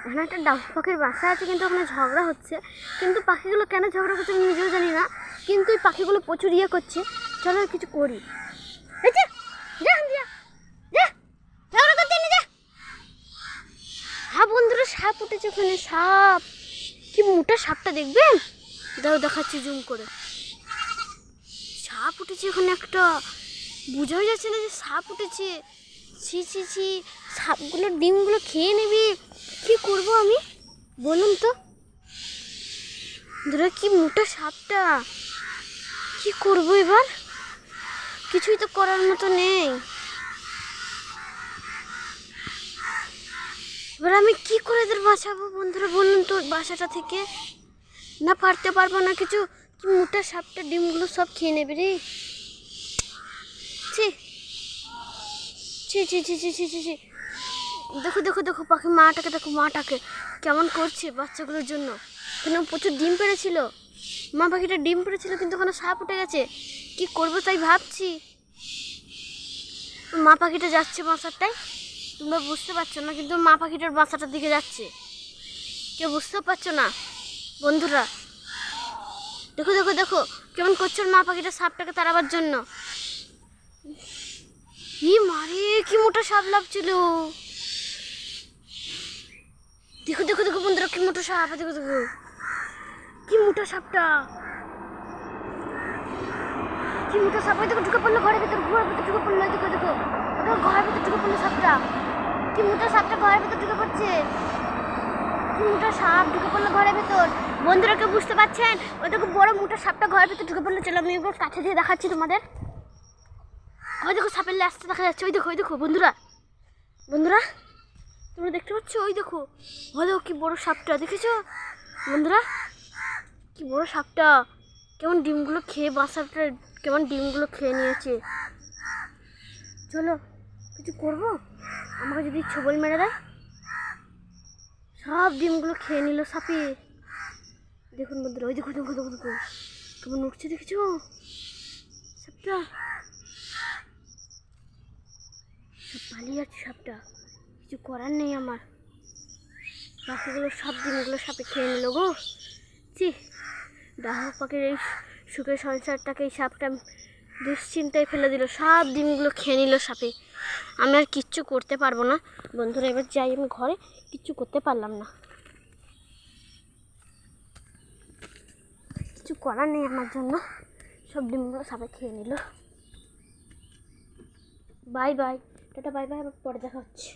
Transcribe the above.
এখানে একটা ডাউক পাখির বাসা আছে, কিন্তু ওখানে ঝগড়া হচ্ছে। কিন্তু পাখিগুলো কেন ঝগড়া করছে আমি নিজেও জানি না, কিন্তু এই পাখিগুলো প্রচুর ইয়ে করছে। চলো কিছু করি। হ্যাঁ বন্ধুরা, সাপ উঠেছে ওখানে, সাপ। কি মোটা সাপটা দেখবেন, দেখাচ্ছি জুম করে। সাপ উঠেছে ওখানে একটা, বোঝাই যাচ্ছে না যে সাপ উঠেছে। ছি ছি ছি, সাপগুলো ডিমগুলো খেয়ে নেবে। কি করব আমি বলুন তো? ধরো কি মোটা সাপটা, কি করব এবার? কিছুই তো করার মতো নেই। এবার আমি কি করে এদের বাঁচাবো বন্ধুরা বলুন তো বাসাটা থেকে? না পারতে পারবো না কিছু। কি মোটা সাপটা ডিমগুলো সব খেয়ে নেবে রে। ছি ছি ছি ছি ছি ছি ছি ছি। দেখো দেখো দেখো পাখি মাটাকে দেখো, মাটাকে কেমন করছে বাচ্চাগুলোর জন্য। এখানে প্রচুর ডিম পেড়েছিল, মা পাখিটা ডিম পেড়েছিল, কিন্তু ওখানে সাপ উঠে গেছে। কি করবো তাই ভাবছি। মা পাখিটা যাচ্ছে বাসারটায়, তোমরা বুঝতে পারছো না, কিন্তু মা পাখিটার বাসাটার দিকে যাচ্ছে। কেউ বুঝতেও পারছো না বন্ধুরা। দেখো দেখো দেখো কেমন করছে মা পাখিটা সাপটাকে তাড়াবার জন্য। ই মারে, কি মোটা সাপ লাগছিল। দেখো দেখো দেখো বন্ধুরা, কি মোটা সাপ। দেখো দেখো কি মোটা সাপটা, কি মোটা সাপ। দেখো ঢুকে পড়লো ঘরের ভিতর, ঘরের ভিতর ঢুকে পড়লো। দেখো দেখো দেখো ঘরের ভিতর ঢুকে পড়লো সাপটা। কি মোটা সাপটা ঘরের ভিতর ঢুকে পড়ছে। কি মোটা সাপ ঢুকে পড়লো ঘরের ভিতর। বন্ধুরা কেউ বুঝতে পারছেন? ওই দেখো বড় মোটা সাপটা ঘরের ভিতর ঢুকে পড়লো। চলো আমি এবার কাছে দিয়ে দেখাচ্ছি তোমাদের। ওই দেখো সাপের ল্যাসটা দেখা যাচ্ছে। ওই দেখো বন্ধুরা, বন্ধুরা তোমরা দেখতে পাচ্ছ? ওই দেখো, হলো কি বড় সাপটা, দেখেছো বন্ধুরা? কি বড় সাপটা, কেমন ডিমগুলো খেয়ে বাসাটা কেমন ডিমগুলো খেয়ে নিয়েছে। চলো কিছু করবো, আমাকে যদি ছবল মেরে দেয়। সব ডিমগুলো খেয়ে নিল সাপে। দেখুন বন্ধুরা, ওই দেখো দেখো দেখো দেখো কেমন উঠছে, দেখেছো সাপটা? সব পালিয়ে যাচ্ছে সাপটা, কিছু করার নেই আমার। পাখিগুলো সব ডিমগুলো সাপে খেয়ে নিল গো। ছি, ডাহুক পাখির এই সুখের সংসারটাকে এই সাপটা দুশ্চিন্তায় ফেলে দিল। সব ডিমগুলো খেয়ে নিল সাপে। আমি আর কিচ্ছু করতে পারবো না বন্ধুরা। এবার যাই আমি ঘরে, কিচ্ছু করতে পারলাম না, কিছু করার নেই আমার জন্য। সব ডিমগুলো সাপে খেয়ে নিল। Bye bye, tata bye bye, আবার পরে দেখা হচ্ছে।